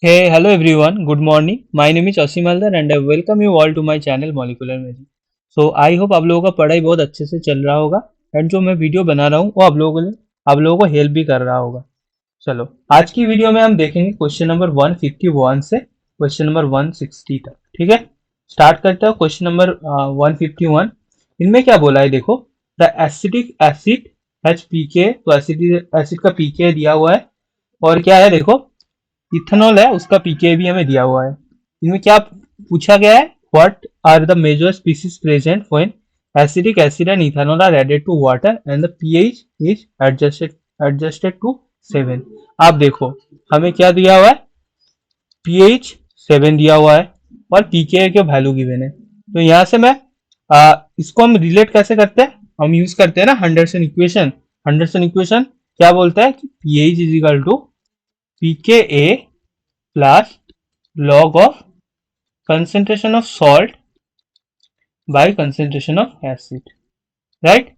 Hey, hello everyone. Good morning. My name is Asim Haldar and I welcome you all to my channel Molecular Magic. So I hope आप लोगों का पढ़ाई बहुत अच्छे से चल रहा होगा एंड जो मैं वीडियो बना रहा हूँ वो आप लोगों को हेल्प भी कर रहा होगा। चलो आज की वीडियो में हम देखेंगे क्वेश्चन नंबर 151 से क्वेश्चन नंबर 160 तक। ठीक है, स्टार्ट करते हैं क्वेश्चन नंबर 151। इनमें क्या बोला है देखो, the acetic acid H P के, तो एसिड एसिड का पीके दिया हुआ है और क्या है देखो, इथेनॉल है उसका पीके भी हमें दिया हुआ है। इनमें क्या पूछा गया है, what are the major species present when acidic acid and ethanol are added to water and the pH is adjusted to 7। आप देखो हमें क्या दिया हुआ है, पीएच 7 दिया हुआ है और पीके के वैल्यू गिवन है। तो यहाँ से मैं इसको हम रिलेट कैसे करते हैं, हम यूज करते हैं ना हंडरसन इक्वेशन। हंडरसन इक्वेशन क्या बोलता है कि pH is equal to PK A plus log of concentration of salt by concentration of acid, right.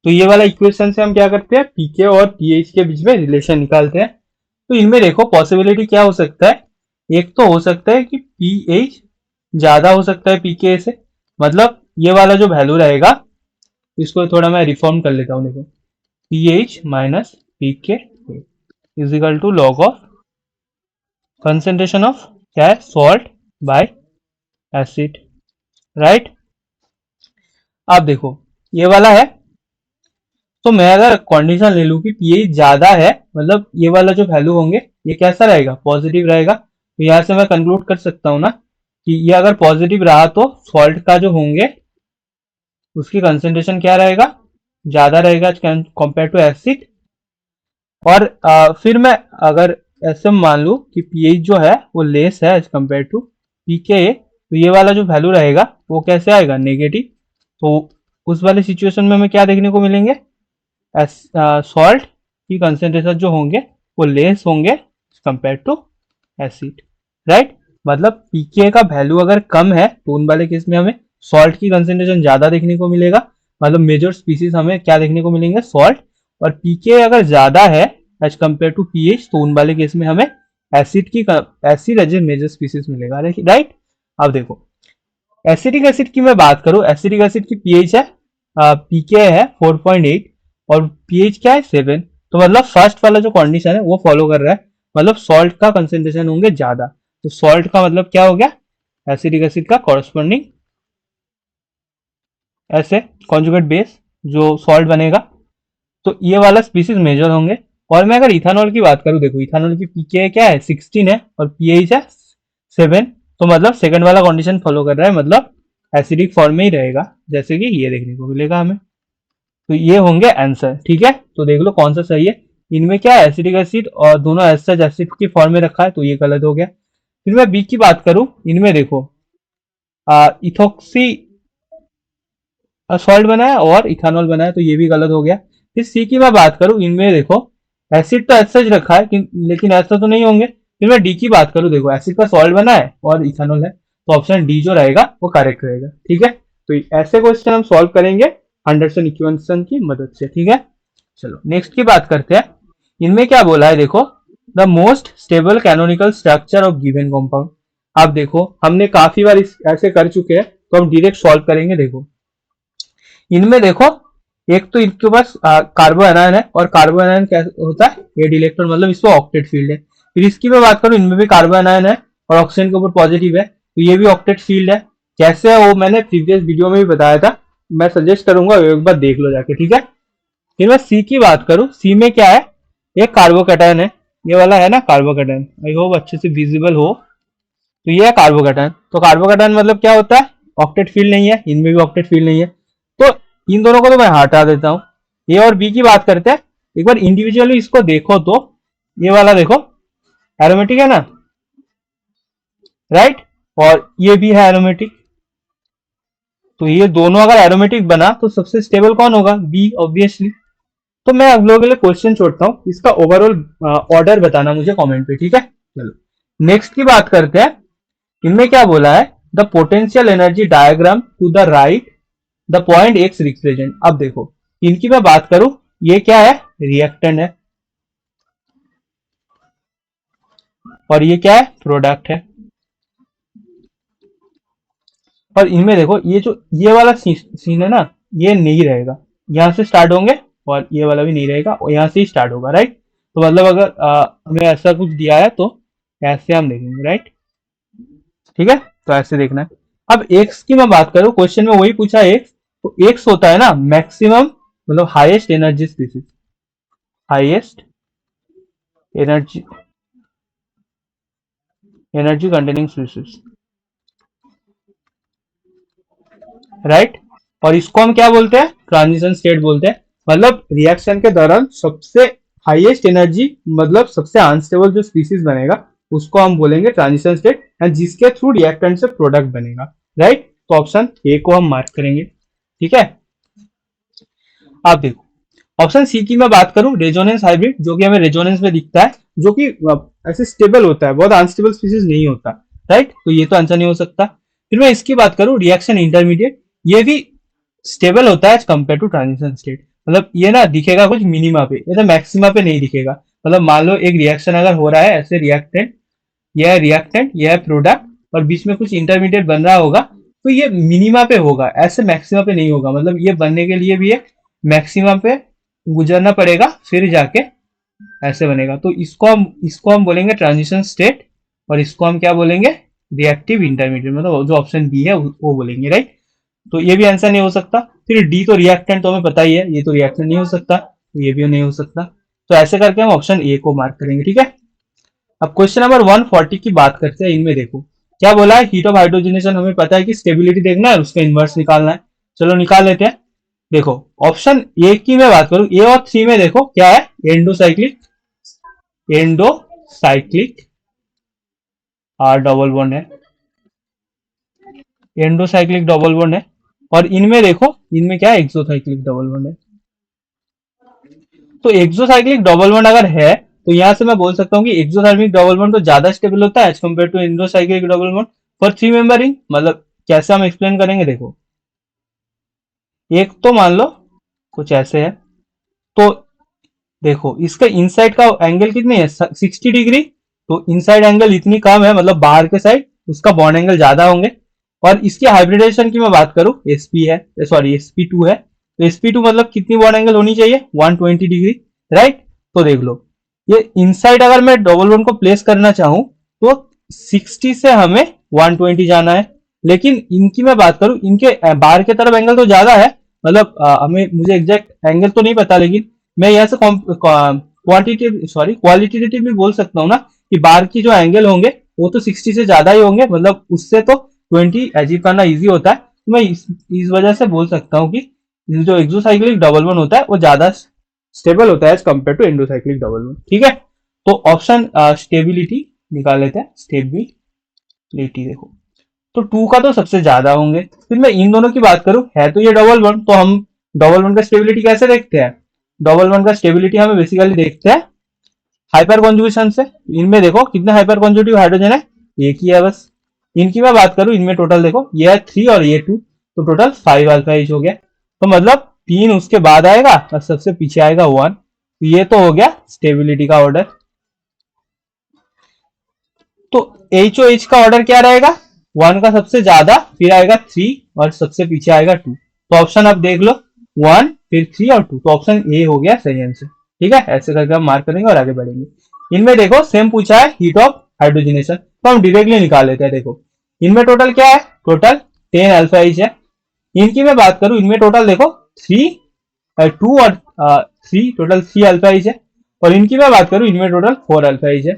तो ये वाला इक्वेशन से हम क्या करते हैं, पीके और पीएच के बीच में रिलेशन निकालते हैं। तो इनमें देखो पॉसिबिलिटी क्या हो सकता है, एक तो हो सकता है कि पीएच ज्यादा हो सकता है पीके से, मतलब ये वाला जो वैल्यू रहेगा इसको थोड़ा मैं रिफॉर्म कर लेता हूँ। देखो pH minus PK is equal to log of concentration of क्या है, सॉल्ट बाय एसिड, राइट। आप देखो ये वाला है, तो मैं अगर कंडीशन ले लूं कि पीएच ज्यादा है, मतलब ये वाला जो वैल्यू होंगे ये कैसा रहेगा, पॉजिटिव रहेगा। तो यहां से मैं कंक्लूड कर सकता हूं ना कि ये अगर पॉजिटिव रहा तो सॉल्ट का जो होंगे उसकी कंसेंट्रेशन क्या रहेगा, ज्यादा रहेगा कंपेयर टू एसिड। और फिर मैं अगर ऐसे मान लूं कि पीएच जो है वो लेस है एज कम्पेयर टू पीके, तो ये वाला जो वैल्यू रहेगा वो कैसे आएगा, नेगेटिव। तो उस वाले सिचुएशन में हमें क्या देखने को मिलेंगे, सॉल्ट की कंसेंट्रेशन जो होंगे वो लेस होंगे कंपेयर टू एसिड, राइट। मतलब पीके का वैल्यू अगर कम है तो उन वाले केस में हमें सॉल्ट की कंसेंट्रेशन ज्यादा देखने को मिलेगा, मतलब मेजर स्पीसीज हमें क्या देखने को मिलेंगे, सॉल्ट। और पीके अगर ज्यादा है एज कम्पेयर टू पीएच तो उन वाले केस में हमें acid as a major species मिलेगा, राइट। अब देखो एसिटिक एसिड की मैं बात करूं, एसिटिक एसिड की पीएच है पीके है 4.8 और पीएच क्या है 7। तो मतलब फर्स्ट वाला जो कंडीशन है वो फॉलो कर रहा है, मतलब सॉल्ट का कंसेंट्रेशन होंगे ज्यादा। तो सॉल्ट का मतलब क्या हो गया, एसिटिक एसिड का कॉरस्पॉन्डिंग ऐसे कॉन्जुगेट बेस जो सॉल्ट बनेगा, तो ये वाला स्पीसीज मेजर होंगे। और मैं अगर इथानॉल की बात करूं, देखो इथानॉल की पीके क्या है 16 है और पीएच है 7। तो मतलब सेकंड वाला कंडीशन फॉलो कर रहा है, मतलब एसिडिक फॉर्म में ही रहेगा, जैसे कि ये देखने को मिलेगा हमें। तो ये होंगे आंसर, ठीक है। तो देख लो कौन सा सही है। इनमें क्या है, एसिडिक एसिड और दोनों एसिड एसिड की फॉर्म में रखा है, तो ये गलत हो गया। फिर मैं बी की बात करूं, इनमें देखो इथोक्सी सॉल्ट बना है और इथानॉल बना है, तो ये भी गलत हो गया। फिर सी की मैं बात करूं, इनमें देखो एसिड तो एसिड रखा है लेकिन ऐसा तो नहीं होंगे। फिर मैं डी की बात करूं, देखो एसिड का सॉल्ट बना है और इथानॉल है, तो ऑप्शन डी जो रहेगा वो करेक्ट रहेगा, ठीक है। तो ऐसे क्वेश्चन हम सॉल्व करेंगे हंडरसन इक्वेशन की मदद से, ठीक है। चलो नेक्स्ट की बात करते हैं। इनमें क्या बोला है देखो, the most stable canonical structure of given compound. आप देखो हमने काफी बार ऐसे कर चुके हैं, तो हम डायरेक्ट सॉल्व करेंगे। देखो इनमें देखो, एक तो इनके पास कार्बो एनायन है और कार्बो एनायन क्या होता है, एड इलेक्ट्रॉन, मतलब इसको ऑक्टेट फील्ड है। फिर इसकी मैं बात करूं, इनमें भी कार्बो एनायन है और ऑक्सीजन के ऊपर पॉजिटिव है, तो ये भी ऑक्टेट फील्ड है। कैसे है वो मैंने प्रीवियस वीडियो में भी बताया था, मैं सजेस्ट करूंगा एक बार देख लो जाके, ठीक है। फिर मैं सी की बात करूं, सी में क्या है, एक कार्बोकैटायन है, ये वाला है ना कार्बोकैटायन, आई होप अच्छे से विजिबल हो। तो ये है कार्बोकैटायन। तो कार्बोकैटायन मतलब क्या होता है, ऑक्टेट फील्ड नहीं है, इनमें भी ऑक्टेट फील्ड नहीं है। तो इन दोनों को तो मैं हटा देता हूं। ए और बी की बात करते हैं, एक बार इंडिविजुअली इसको देखो तो ये वाला देखो एरोमेटिक है ना, राइट। और ये भी है एरोमेटिक, तो ये दोनों अगर एरोमेटिक बना तो सबसे स्टेबल कौन होगा, बी ऑब्वियसली। तो मैं आप लोगों के लिए क्वेश्चन छोड़ता हूँ, इसका ओवरऑल ऑर्डर बताना मुझे कमेंट पे, ठीक है। चलो नेक्स्ट की बात करते हैं। इनमें क्या बोला है, the potential energy diagram to the right the point X represent. अब देखो इनकी मैं बात करूं, ये क्या है, रिएक्टेंट है। और ये क्या है, प्रोडक्ट है। और इनमें देखो ये जो ये वाला सीन है ना, ये नहीं रहेगा, यहाँ से स्टार्ट होंगे और ये वाला भी नहीं रहेगा और यहाँ से ही स्टार्ट होगा, राइट। तो मतलब अगर हमें ऐसा कुछ दिया है तो ऐसे हम देखेंगे, राइट। ठीक है, तो ऐसे देखना है। अब एक्स की मैं बात करूं, क्वेश्चन में वही पूछा एक्स, तो एक्स होता है ना मैक्सिमम, मतलब highest energy species, highest energy energy containing species, right. और इसको हम क्या बोलते हैं, ट्रांजिशन स्टेट बोलते हैं। मतलब रिएक्शन के दौरान सबसे हाईएस्ट एनर्जी, मतलब सबसे अनस्टेबल जो स्पीसीज बनेगा उसको हम बोलेंगे ट्रांजिशन स्टेट, एंड जिसके थ्रू रिएक्टेंट से प्रोडक्ट बनेगा, राइट। तो ऑप्शन ए को हम मार्क करेंगे। ठीक है, आप देखो ऑप्शन सी की मैं बात करूं, रेजोनेंस हाइब्रिड, जो कि हमें रेजोनेंस में दिखता है, जो कि ऐसे स्टेबल होता है, बहुत अनस्टेबल स्पीसीज नहीं होता, राइट। तो ये तो आंसर नहीं हो सकता। फिर मैं इसकी बात करूं, रिएक्शन इंटरमीडिएट, ये भी स्टेबल होता है as compare to transition state. मतलब ये ना दिखेगा कुछ मिनिमा पे, ये तो मैक्सिमा पे नहीं दिखेगा। मतलब मान लो एक रिएक्शन अगर हो रहा है ऐसे, रिएक्टेंट, यह है प्रोडक्ट, और बीच में कुछ इंटरमीडिएट बन रहा होगा, तो ये मिनिमा पे होगा, ऐसे मैक्सिमा पे नहीं होगा। मतलब ये बनने के लिए भी एक मैक्सिमा पे गुजरना पड़ेगा, फिर जाके ऐसे बनेगा। तो इसको हम बोलेंगे ट्रांजिशन स्टेट, और इसको हम क्या बोलेंगे, रिएक्टिव इंटरमीडिएट, मतलब जो ऑप्शन बी है वो बोलेंगे, राइट। तो ये भी आंसर नहीं हो सकता। फिर डी तो रिएक्टेंट, तो हमें पता ही है, ये तो रिएक्टेंट नहीं हो सकता, तो ये भी नहीं हो सकता। तो ऐसे करके हम ऑप्शन ए को मार्क करेंगे। ठीक है, अब क्वेश्चन नंबर 140 की बात करते हैं। इनमें देखो क्या बोला है, हीट ऑफ हाइड्रोजनेशन हमें पता है कि स्टेबिलिटी देखना है, उसका इनवर्स निकालना है। चलो निकाल लेते हैं। देखो ऑप्शन ए की मैं बात करूं, ए और 3 में देखो क्या है, एंडोसाइक्लिक डबल बॉन्ड है, एंडोसाइक्लिक डबल बॉन्ड है। और इनमें देखो, इनमें क्या है, एक्सोसाइक्लिक डबल बॉन्ड है। तो एक्सोसाइक्लिक डबल बॉन्ड अगर है, तो यहां से मैं बोल सकता हूं कि एक्सोसाइक्लिक डबल बॉन्ड तो ज्यादा स्टेबल होता है as compare to endocyclic double bond for 3 member ring. मतलब कैसे हम एक्सप्लेन करेंगे, देखो एक तो मान लो कुछ ऐसे है, तो देखो इसका इनसाइड का एंगल कितनी है, 60 डिग्री। तो इनसाइड एंगल इतनी कम है, मतलब बाहर के साइड उसका बॉन्ड एंगल ज्यादा होंगे। और इसकी हाइब्रिडेशन की मैं बात करूं, एसपी है, सॉरी एसपी टू है, तो एसपी टू मतलब कितनी बॉन्ड एंगल होनी चाहिए, 120 डिग्री, राइट। तो देख लो ये इनसाइड अगर मैं डबल बॉन्ड को प्लेस करना चाहूं तो 60 से हमें 120 जाना है। लेकिन इनकी मैं बात करूं, इनके बाहर के तरफ एंगल तो ज्यादा है, मतलब हमें मुझे एग्जैक्ट एंगल तो नहीं पता, लेकिन मैं यहाँ से क्वालिटेटिव भी बोल सकता हूँ ना, कि बाहर की जो एंगल होंगे वो तो 60 से ज्यादा ही होंगे, मतलब उससे तो 20 अचीव करना इजी होता है। तो मैं इस वजह से बोल सकता हूँ कि जो एक्सोसाइक्लिक डबल बॉन्ड होता है वो ज्यादा स्टेबल होता है as compare to endocyclic double bond. ठीक है, तो ऑप्शन स्टेबिलिटी निकाल लेते हैं, स्टेबिलिटी देखो, तो 2 का तो सबसे ज्यादा होंगे। फिर मैं इन दोनों की बात करूं, है तो ये डबल बॉन्ड, तो हम डबल बॉन्ड का स्टेबिलिटी कैसे देखते हैं, डबल बॉन्ड का स्टेबिलिटी हमें बेसिकली देखते हैं हाइपर कॉन्जुगेशन से। इनमें देखो कितने हाइपर कॉन्जुगेटिव हाइड्रोजन है, एक ही है बस। इनकी मैं बात करूं, इनमें टोटल देखो ये है 3 और ये 2, तो टोटल 5 अल्फा एच हो गया। तो मतलब 3 उसके बाद आएगा और सबसे पीछे आएगा 1, तो ये तो हो गया स्टेबिलिटी का ऑर्डर। तो एच ओ एच का ऑर्डर क्या रहेगा, 1 का सबसे ज्यादा, फिर आएगा 3 और सबसे पीछे आएगा 2। तो ऑप्शन आप देख लो, 1 फिर 3 और 2, तो ऑप्शन ए हो गया सही आंसर। ठीक है, ऐसे करके हम मार्क करेंगे और आगे बढ़ेंगे। इनमें देखो सेम पूछा है हीट ऑफ हाइड्रोजनेशन, तो हम डायरेक्टली निकाल लेते हैं। देखो इनमें टोटल क्या है, टोटल 10 अल्फा एच है। इनकी मैं बात करूं, इनमें टोटल देखो 2 और 3, टोटल 3 अल्फा एच है। और इनकी मैं बात करूं, इनमें टोटल 4 अल्फा एच है।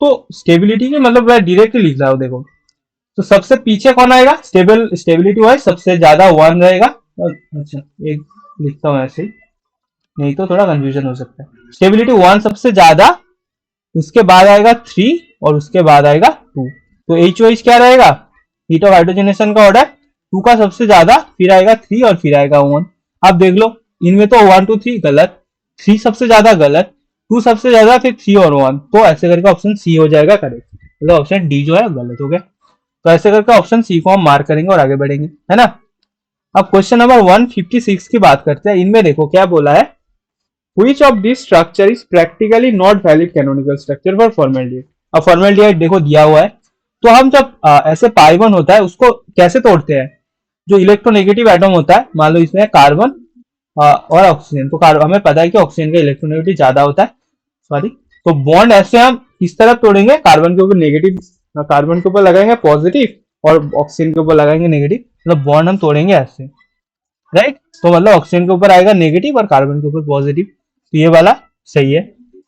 तो स्टेबिलिटी की मतलब मैं डायरेक्टली लिख रहा हूं, देखो तो सबसे पीछे कौन आएगा, स्टेबिलिटी वाइज सबसे ज्यादा 1 रहेगा। अच्छा एक लिखता हूं ऐसे ही, नहीं तो थोड़ा कंफ्यूजन हो सकता है। स्टेबिलिटी 1 सबसे ज्यादा, उसके बाद आएगा 3 और उसके बाद आएगा 2। तो एच वाइज क्या रहेगा, हीट ऑफ हाइड्रोजनेशन का ऑर्डर 2 का सबसे ज्यादा, फिर आएगा 3 और फिर आएगा 1। अब देख लो इनमें तो 1 2 3 गलत, 3 सबसे ज्यादा गलत, 2 सबसे ज्यादा, फिर 3 और 1, तो ऐसे करके ऑप्शन सी हो जाएगा करेक्ट, मतलब ऑप्शन डी जो है गलत हो गया। तो ऐसे करके ऑप्शन सी को हम मार्क करेंगे और आगे बढ़ेंगे, है ना। अब क्वेश्चन नंबर 156 की बात करते हैं। इनमें देखो क्या बोला है, Which of these structure is practically not valid canonical structure for formaldehyde? अब फॉर्मेल्डिहाइड देखो दिया हुआ है, तो हम जब ऐसे पाई बॉन्ड होता है उसको कैसे तोड़ते हैं, जो इलेक्ट्रोनेगेटिव एटम होता है, मान लो इसमें कार्बन और ऑक्सीजन, तो हमें पता है कि ऑक्सीजन का इलेक्ट्रोनेगेटिव ज्यादा होता है, सॉरी, तो बॉन्ड ऐसे हम इस तरफ तोड़ेंगे, कार्बन के ऊपर नेगेटिव, कार्बन के ऊपर लगाएंगे पॉजिटिव और ऑक्सीजन के ऊपर लगाएंगे नेगेटिव, मतलब बॉन्ड हम तोड़ेंगे ऐसे, राइट। तो मतलब ऑक्सीजन के ऊपर आएगा नेगेटिव और कार्बन के ऊपर पॉजिटिव, तो ये वाला सही है।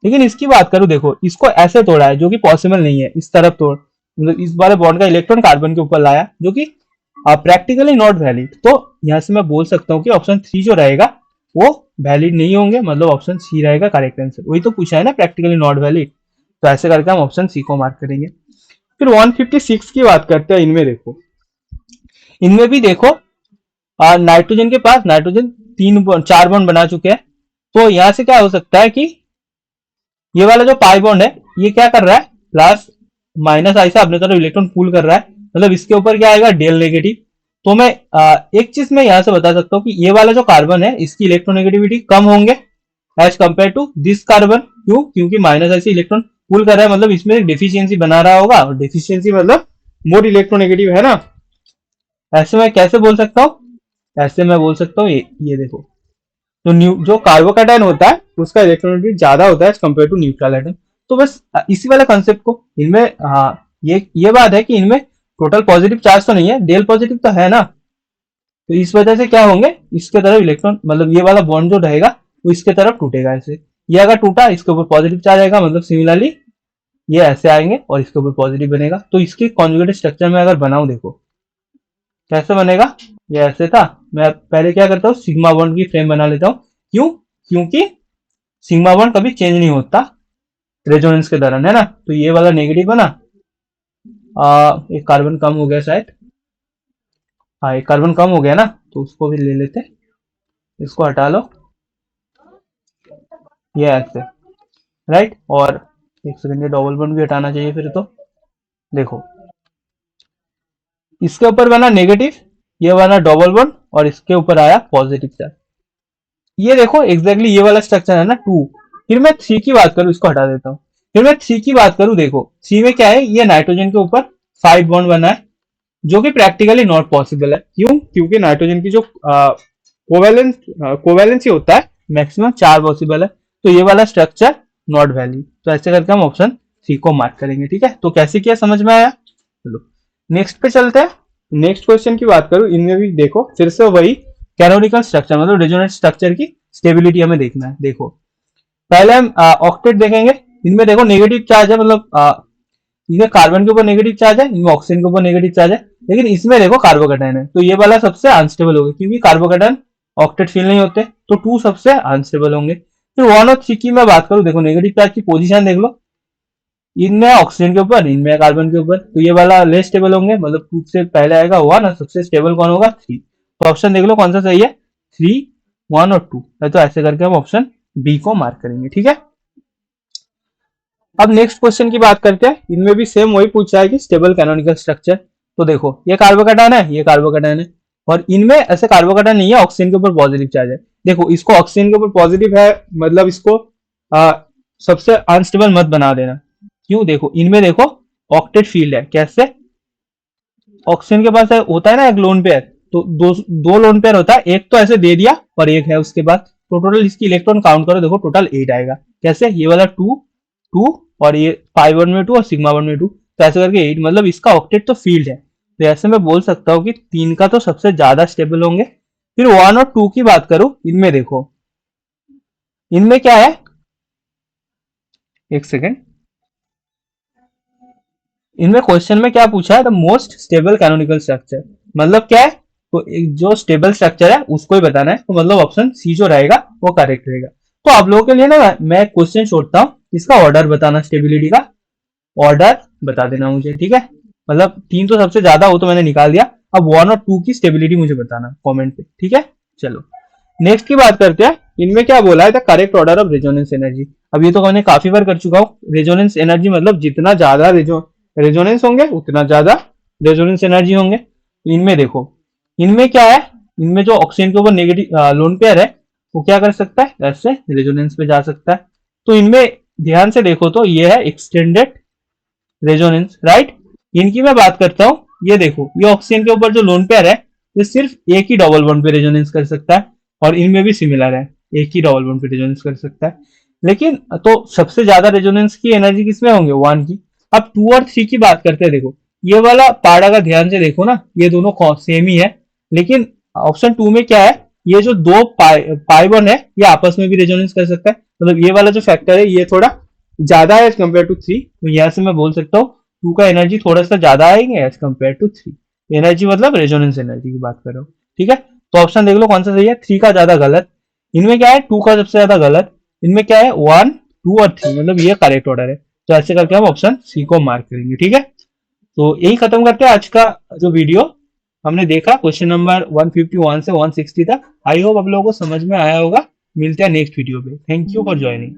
लेकिन इसकी बात करूं, देखो इसको ऐसे तोड़ा है जो कि पॉसिबल नहीं है, इस तरफ तोड़, मतलब इस वाले बॉन्ड का इलेक्ट्रॉन कार्बन के ऊपर लाया, जो कि प्रैक्टिकली नॉट वैलिड। तो यहाँ से मैं बोल सकता हूँ कि ऑप्शन 3 जो रहेगा वो वैलिड नहीं होंगे, मतलब ऑप्शन सी रहेगा करेक्ट आंसर। वही तो पूछा है ना, प्रैक्टिकली नॉट वैलिड, तो ऐसे करके हम ऑप्शन सी को मार्क करेंगे। फिर 156 की बात करते हैं। इनमें देखो, इनमें भी देखो नाइट्रोजन के पास नाइट्रोजन 4 बॉन्ड बना चुके हैं, तो यहां से क्या हो सकता है कि ये वाला जो पाई बॉन्ड है ये क्या कर रहा है, प्लस माइनस आई से अपने तरफ इलेक्ट्रॉन पुल कर रहा है, मतलब इसके ऊपर क्या आएगा, डेल नेगेटिव। तो मैं एक चीज मैं यहां से बता सकता हूँ कि ये वाला जो कार्बन है इसकी इलेक्ट्रोनेगेटिविटी कम होंगे as compare to this carbon. क्यों? क्योंकि माइनस आई से इलेक्ट्रॉन पुल कर रहा है, मतलब इसमें डिफिशियंसी बना रहा होगा, और डिफिशियंसी मतलब मोर इलेक्ट्रोनेगेटिव है ना। ऐसे मैं कैसे बोल सकता हूँ, ऐसे मैं बोल सकता हूँ ये देखो, तो जो कार्बोकैटायन होता है उसका इलेक्ट्रोनेगेटिव ज्यादा होता है कंपेयर टू न्यूट्रल एटम। तो बस इसी वाले कंसेप्ट को इनमें, हाँ ये बात है कि इनमें टोटल पॉजिटिव चार्ज तो नहीं है, डेल पॉजिटिव तो है ना, तो इस वजह से क्या होंगे, इसके तरफ इलेक्ट्रॉन, मतलब ये वाला बॉन्ड जो रहेगा वो इसके तरफ टूटेगा ऐसे, ये अगर टूटा इसके ऊपर पॉजिटिव चार्ज आएगा, मतलब सिमिलरली ये ऐसे आएंगे और इसके ऊपर पॉजिटिव बनेगा। तो इसके कॉन्जुगेट स्ट्रक्चर में अगर बनाऊं, देखो कैसे बनेगा, ये ऐसे था, मैं पहले क्या करता हूँ, सिग्मा बॉन्ड की फ्रेम बना लेता हूँ। क्यों? क्योंकि सिग्मा बॉन्ड कभी चेंज नहीं होता रेजोनेंस के दौरान, है ना। तो ये वाला नेगेटिव बना, एक कार्बन कम हो गया शायद, हाँ एक कार्बन कम हो गया ना, तो उसको भी ले लेते, इसको हटा लो, ये ऐसे, राइट। और एक सेकंड, ये डबल बॉन्ड भी हटाना चाहिए फिर तो। देखो इसके ऊपर बना नेगेटिव, ये बना डबल बॉन्ड, और इसके ऊपर आया पॉजिटिव चार्ज। ये देखो एग्जैक्टली ये वाला स्ट्रक्चर है ना 2। फिर मैं 3 की बात करूं, इसको हटा देता हूं। फिर मैं 3 की बात करूं, देखो 3 में क्या है, ये नाइट्रोजन के ऊपर 5 बॉन्ड बना है, जो कि प्रैक्टिकली नॉट पॉसिबल है। क्यों? क्योंकि नाइट्रोजन की जो कोवैलेंसी होता है मैक्सिमम 4 पॉसिबल है, तो ये वाला स्ट्रक्चर नॉट वैलिड। तो ऐसे करके हम ऑप्शन 3 को मार्क करेंगे, ठीक है। तो कैसे किया समझ में आया? चलो नेक्स्ट पे चलते हैं। नेक्स्ट क्वेश्चन की बात करूं, इनमें भी देखो फिर से वही कैनोनिकल स्ट्रक्चर, मतलब रेजोनेंस स्ट्रक्चर की स्टेबिलिटी हमें देखना है। देखो पहले हम ऑक्टेट देखेंगे। इनमें देखो नेगेटिव चार्ज है, मतलब इनमें कार्बन के ऊपर नेगेटिव चार्ज है, इनमें ऑक्सीजन के ऊपर नेगेटिव चार्ज है, लेकिन इसमें देखो कार्बोकैटायन है, तो ये वाला सबसे अनस्टेबल होगा, क्योंकि कार्बोकैटायन ऑक्टेट फील नहीं होते, तो 2 सबसे अनस्टेबल होंगे। फिर 1 और 3 की मैं बात करूं, देखो नेगेटिव चार्ज की पोजीशन देख लो, इनमें ऑक्सीजन के ऊपर, इनमें कार्बन के ऊपर, तो ये वाला लेस स्टेबल होंगे, मतलब 2 से पहले आएगा 1 और सबसे स्टेबल कौन होगा, 3। तो ऑप्शन देख लो कौन सा सही है, 3, 1 और 2 है। तो ऐसे करके हम ऑप्शन बी को मार्क करेंगे, ठीक है। अब नेक्स्ट क्वेश्चन की बात करते हैं। इनमें भी सेम वही पूछा है कि स्टेबल कैनोनिकल स्ट्रक्चर। तो देखो ये कार्बोकैटायन है, ये कार्बोकैटायन है, और इनमें ऐसे कार्बोकैटायन नहीं है ऑक्सीजन के ऊपर पॉजिटिव चार्ज है। देखो इसको ऑक्सीजन के ऊपर पॉजिटिव है, मतलब इसको आ, सबसे अनस्टेबल मत बना देना। क्यों? देखो इनमें देखो ऑक्टेट फील्ड है, कैसे, ऑक्सीजन के पास होता है ना एक लोन पेयर, तो दो लोन पेयर होता है, एक तो ऐसे दे दिया और एक है उसके बाद, तो टोटल इसकी इलेक्ट्रॉन काउंट करो, देखो टोटल 8 आएगा। कैसे? ये वाला 2 2 और ये पाई वन में 2 और सिग्मा वन में 2, तो ऐसे करके 8, मतलब इसका ऑक्टेट तो फील्ड है। तो ऐसे मैं बोल सकता हूँ कि 3 का तो सबसे ज्यादा स्टेबल होंगे। फिर 1 और 2 की बात करूं, इनमें देखो इनमें क्या है, एक सेकेंड, इनमें क्वेश्चन में क्या पूछा है, the most stable canonical structure, मतलब क्या है, तो एक जो स्टेबल स्ट्रक्चर है उसको ही बताना है, तो मतलब ऑप्शन सी जो रहेगा वो करेक्ट रहेगा। तो आप लोगों के लिए ना मैं क्वेश्चन छोड़ता हूँ, इसका ऑर्डर बताना, स्टेबिलिटी का ऑर्डर बता देना मुझे, ठीक है। मतलब 3 तो सबसे ज्यादा हो तो मैंने निकाल दिया, अब 1 और 2 की स्टेबिलिटी मुझे बताना कमेंट पे, ठीक है। चलो नेक्स्ट की बात करते हैं। इनमें क्या बोला है, the correct order of resonance energy. अब ये तो मैंने काफी बार कर चुका हूँ। रेजोनेंस एनर्जी मतलब जितना ज्यादा रेजोनेंस होंगे उतना ज्यादा रेजोनेंस एनर्जी होंगे। तो इनमें देखो, इनमें क्या है, इनमें जो ऑक्सीजन के ऊपर नेगेटिव लोन पेयर है वो क्या कर सकता है, ऐसे रेजोनेंस पे जा सकता है। तो इनमें ध्यान से देखो तो ये है एक्सटेंडेड रेजोनेंस, राइट। इनकी मैं बात करता हूँ, ये देखो ये ऑक्सीजन के ऊपर जो लोन पेयर है ये सिर्फ एक ही डबल बॉन्ड पे रेजोनेंस कर सकता है, और इनमें भी सिमिलर है, एक ही डबल बॉन्ड पे रेजोनेंस कर सकता है। लेकिन तो सबसे ज्यादा रेजोनेंस की एनर्जी किसमें होंगे, वन की। अब टू और थ्री की बात करते हैं, देखो ये वाला पार्ट अगर ध्यान से देखो ना, ये दोनों सेम ही है, लेकिन ऑप्शन टू में क्या है, ये जो दो पाई वन है ये आपस में भी रेजोनेंस कर सकता है, मतलब ये वाला जो फैक्टर है ये थोड़ा ज्यादा है एज कम्पेयर टू थ्री, तो यहाँ से मैं बोल सकता हूँ टू का एनर्जी थोड़ा सा ज्यादा आएंगे as compare to three. Energy मतलब रेजोनेंस एनर्जी की बात कर रहा हूँ, ठीक है। तो ऑप्शन देख लो कौन सा सही है, थ्री का ज्यादा गलत, इनमें क्या है टू का सबसे ज्यादा गलत, इनमें क्या है वन टू और थ्री, मतलब ये करेक्ट ऑर्डर है। तो ऐसे करके हम ऑप्शन सी को मार्क करेंगे, ठीक है। तो यही खत्म करते हैं आज का जो वीडियो हमने देखा, क्वेश्चन नंबर 151 से 160 तक। आई होप आप लोगों को समझ में आया होगा। मिलते हैं नेक्स्ट वीडियो पे। Thank you for joining.